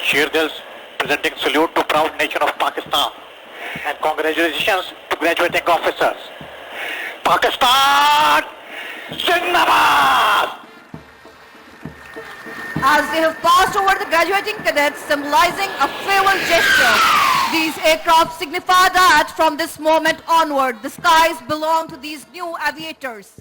Sheerdils presenting salute to proud nation of Pakistan and congratulations to graduating officers. Pakistan Zindabad! As they have passed over the graduating cadets, symbolizing a farewell gesture, these aircraft signify that from this moment onward, the skies belong to these new aviators.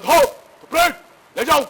Who plate لے جاؤ.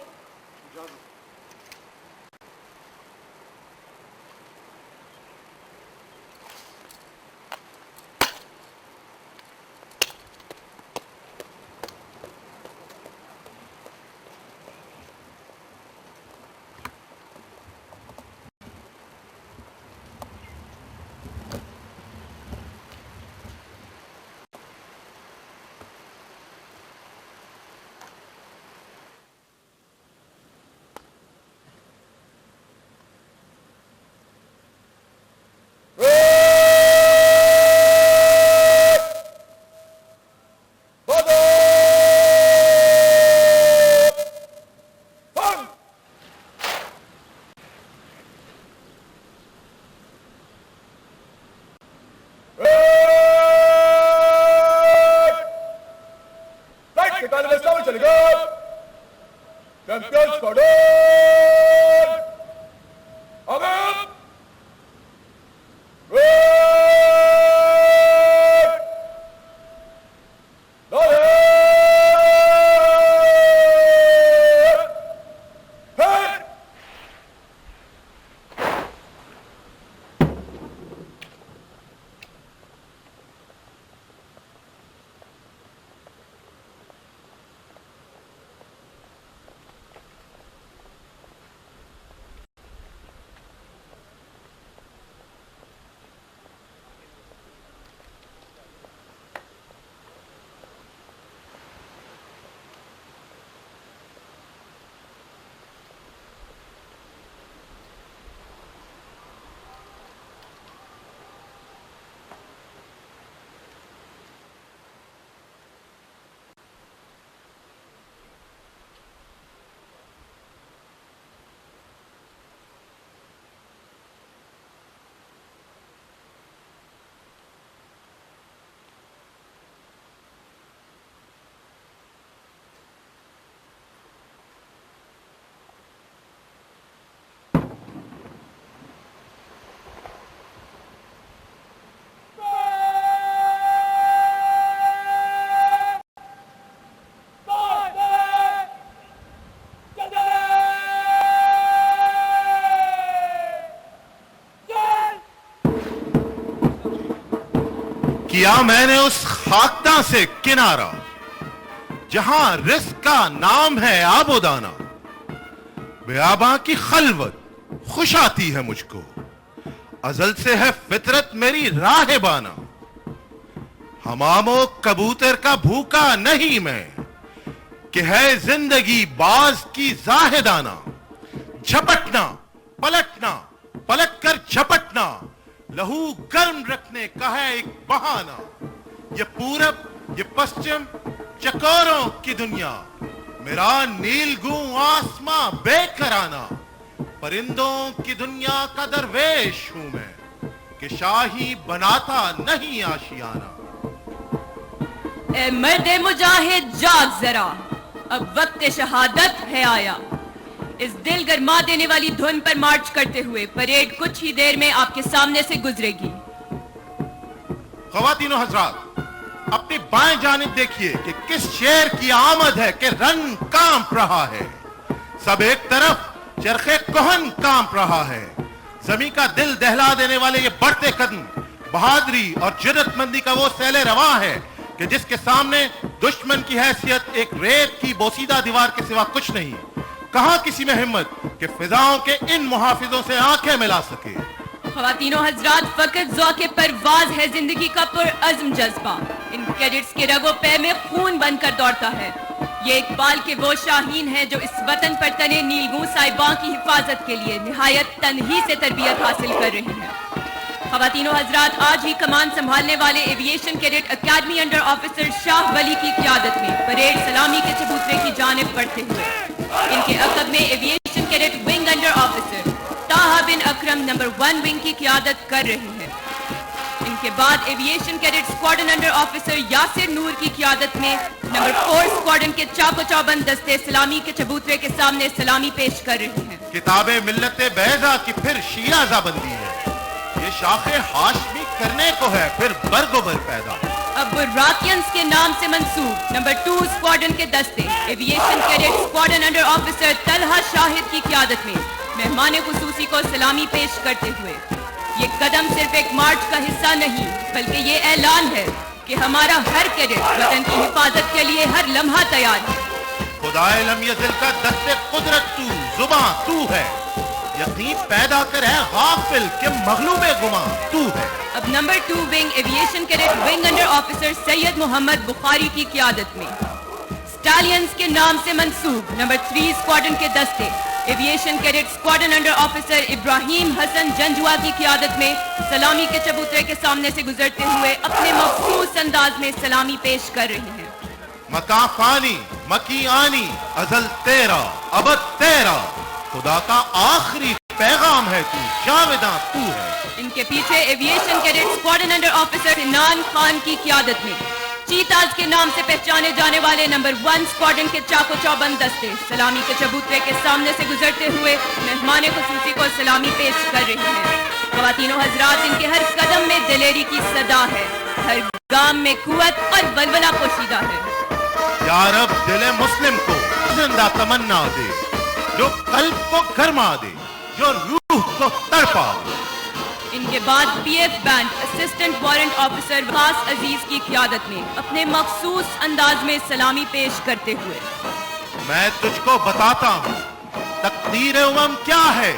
کیا میں نے اس خاکداں سے کنارہ جہاں رزق کا نام ہے آب و دانہ. بیاباں کی خلوت خوش آتی ہے مجھ کو، ازل سے ہے فطرت میری راہبانہ. حمام و کبوتر کا بھوکا نہیں میں کہ ہے زندگی باز کی زاہدانہ. جھپٹنا پلٹنا پلٹ کر جھپٹنا لہو گرم رکھنے کا ہے ایک بہانہ. یہ پورب یہ پسچم चकोरों की दुनिया, मेरा नीलगू आसमां बेकराना, परिंदों की दुनिया का दरवेश हूं मैं कि शाही बनाता नहीं आशियाना। ए मर्दे मुजाहिद जाग जरा, अब वक्त शहादत है आया। इस दिल गरमा देने वाली धुन पर मार्च करते हुए परेड कुछ ही देर में आपके सामने से गुजरेगी। ख्वातीनो हजरात, अपनी बाएं जानिब देखिए कि किस शेर की आमद है कि रंग कांप रहा है। सब एक तरफ चरखे कोहन कांप रहा है। जमी का दिल दहला देने वाले ये बढ़ते कदम बहादुरी और जुर्रतमंदी का वो सैले रवा है कि जिसके सामने दुश्मन की हैसियत एक रेत की बोसीदा दीवार के सिवा कुछ नहीं। कहां किसी में हिम्मत कि फिजाओं के इन मुहाफिजों से आंखें मिला सके। ख्वातीनो हजरात, फकत ज़ौक़े परवाज़ है जिंदगी का पुरअज़्म जज्बा। इन कैडेट्स के रगो पे में खून बनकर दौड़ता है। ये इकबाल के वो शाहीन है जो इस वतन पर तने नीलगू साहिबां की हिफाजत के लिए निहायत तनही से तरबियत हासिल कर रही हैं। ख्वातीनो हजरात, आज ही कमान संभालने वाले aviation cadet academy under officer Shah Wali की क़ियादत में परेड सलामी के चबूतरे की जानिब बढ़ते हुए इनके अक़ब में aviation cadet wing under officer ताहा बिन अकरम नंबर 1 विंग की क़ियादत कर रहे हैं। इनके बाद aviation cadet squadron under officer Yasir Noor की क़ियादत में नंबर 4 स्क्वाड्रन के चाको चौबंद दस्ते सलामी के चबूतरे के सामने सलामी पेश कर रहे हैं। किताबे मिल्लते बैजा की फिर शीराजा बंदी है, ये शाखे हाशमी करने को है फिर बरगोबर पैदा। अब बुर्राकियंस के नाम से मंसूब नंबर 2 स्क्वाड्रन के दस्ते aviation cadet squadron under officer Talha Shahid की क़ियादत में मेहमान खुसूसी को सलामी पेश करते हुए ये कदम सिर्फ एक मार्च का हिस्सा नहीं बल्कि ये ऐलान है कि हमारा हर कैडेट वतन की हिफाजत के लिए हर लम्हा तैयार है। खुदाए लम यज़िल का दस्ते कुदरत तू, जुबां तू है, यकीन पैदा कर है गाफिल के मगलूबे गुमां तू है। अब number 2 wing aviation cadet wing under officer Syed Mohammad Bukhari की क़ियादत में स्टालियंस के नाम से मंसूब नंबर 3 स्क्वाड्रन के दस्ते aviation cadet squadron under officer Ibrahim Hasan Janjua की क़ियादत में सलामी के चबूतरे के सामने से गुजरते हुए अपने मखसूस अंदाज में सलामी पेश कर रहे हैं। मका फानी मकी आनी अजल तेरा अबद तेरा, खुदा का आखिरी पैगाम है तू, जावेदां तू है। इनके पीछे aviation cadet squadron under officer Inan Khan की क़ियादत में चीताज के नाम से पहचाने जाने वाले नंबर 1 स्क्वाड्रन के चाको चौबंद दस्ते सलामी के चबूतरे के सामने से गुजरते हुए मेहमान खुसूसी को सलामी पेश कर रहे हैं। ख्वातीनो हजरात, इनके हर कदम में दिलेरी की सदा है, हर गाम में कुव्वत और बलबला पोशीदा है। या रब दिले मुस्लिम को जिंदा तमन्ना दे, जो कल्ब को गरमा दे, जो रूह को तड़पा दे। इनके बाद PF band assistant warrant officer खास अजीज की क़ियादत में अपने मखसूस अंदाज में सलामी पेश करते हुए मैं तुझको बताता हूँ तकदीर उमम क्या है,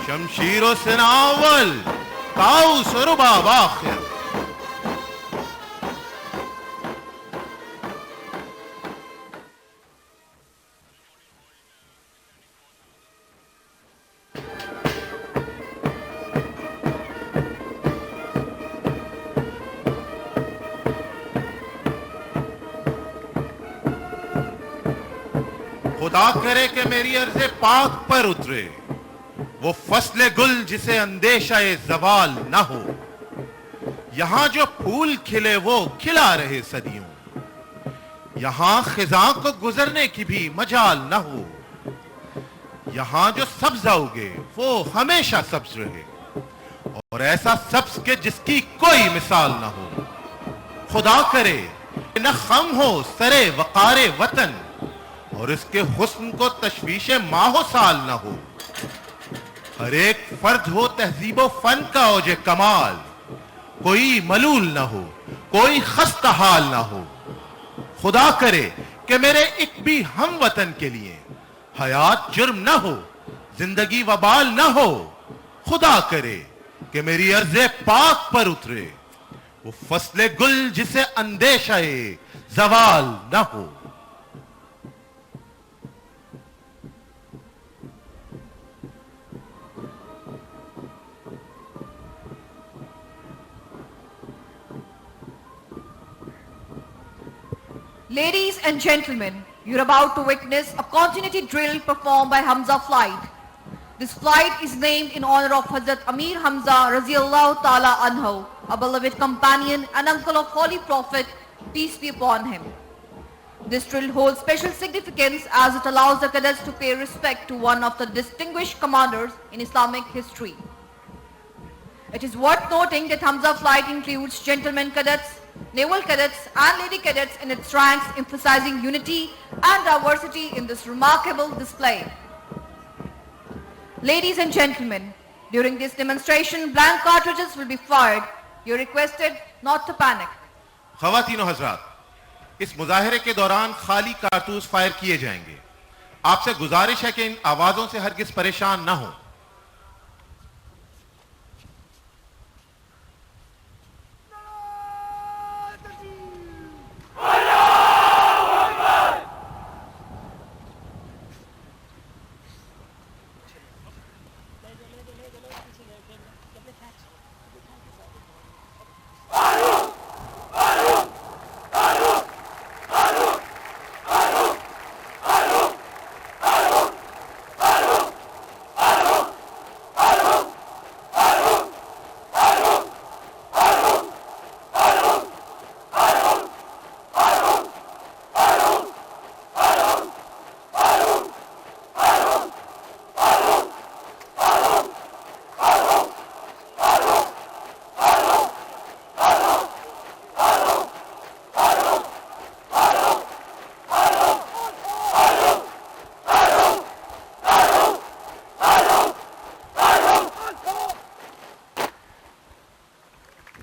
शमशीर सिना अव्वल ताउस रुबाब आखिर। खुदा करे कि मेरी अर्ज़े पाक पर उतरे वो फसले गुल जिसे अंदेशाए ज़वाल न हो। यहां जो फूल खिले वो खिला रहे सदियों, यहां खिज़ां को गुजरने की भी मजाल न हो। यहां जो सब्ज़ उगे वो हमेशा सब्ज़ रहे और ऐसा सब्ज़ के जिसकी कोई मिसाल न हो। खुदा करे न खम हो सरे वकारे वतन और इसके हुस्न को तशवीशे माहो साल न हो। हर एक फर्द हो तहजीबो फन का औजे कमाल, कोई मलूल न हो, कोई खस्ता हाल न हो। खुदा करे कि मेरे एक भी हम वतन के लिए हयात जुर्म न हो, जिंदगी वबाल न हो। खुदा करे कि मेरी अर्ज़े पाक पर उतरे वो फसले गुल जिसे अंदेशाए ज़वाल न हो। Ladies and gentlemen, you're about to witness a continuity drill performed by Hamza Flight. This flight is named in honor of Hazrat Amir Hamza Raziyallahu Ta'ala Anhu, a beloved companion and uncle of Holy Prophet, peace be upon him. This drill holds special significance as it allows the cadets to pay respect to one of the distinguished commanders in Islamic history. It is worth noting that Hamza Flight includes gentlemen cadets, naval cadets and lady cadets in its ranks, emphasizing unity and diversity in this remarkable display. Ladies and gentlemen, during this demonstration, blank cartridges will be fired. You're requested not to panic. خواتین و حضرات، اس مظاہرے کے دوران خالی کارتوس fire کیے جائیں گے. آپ سے گزارش ہے کہ ان آوازوں سے ہرگز پریشان نہ ہوں.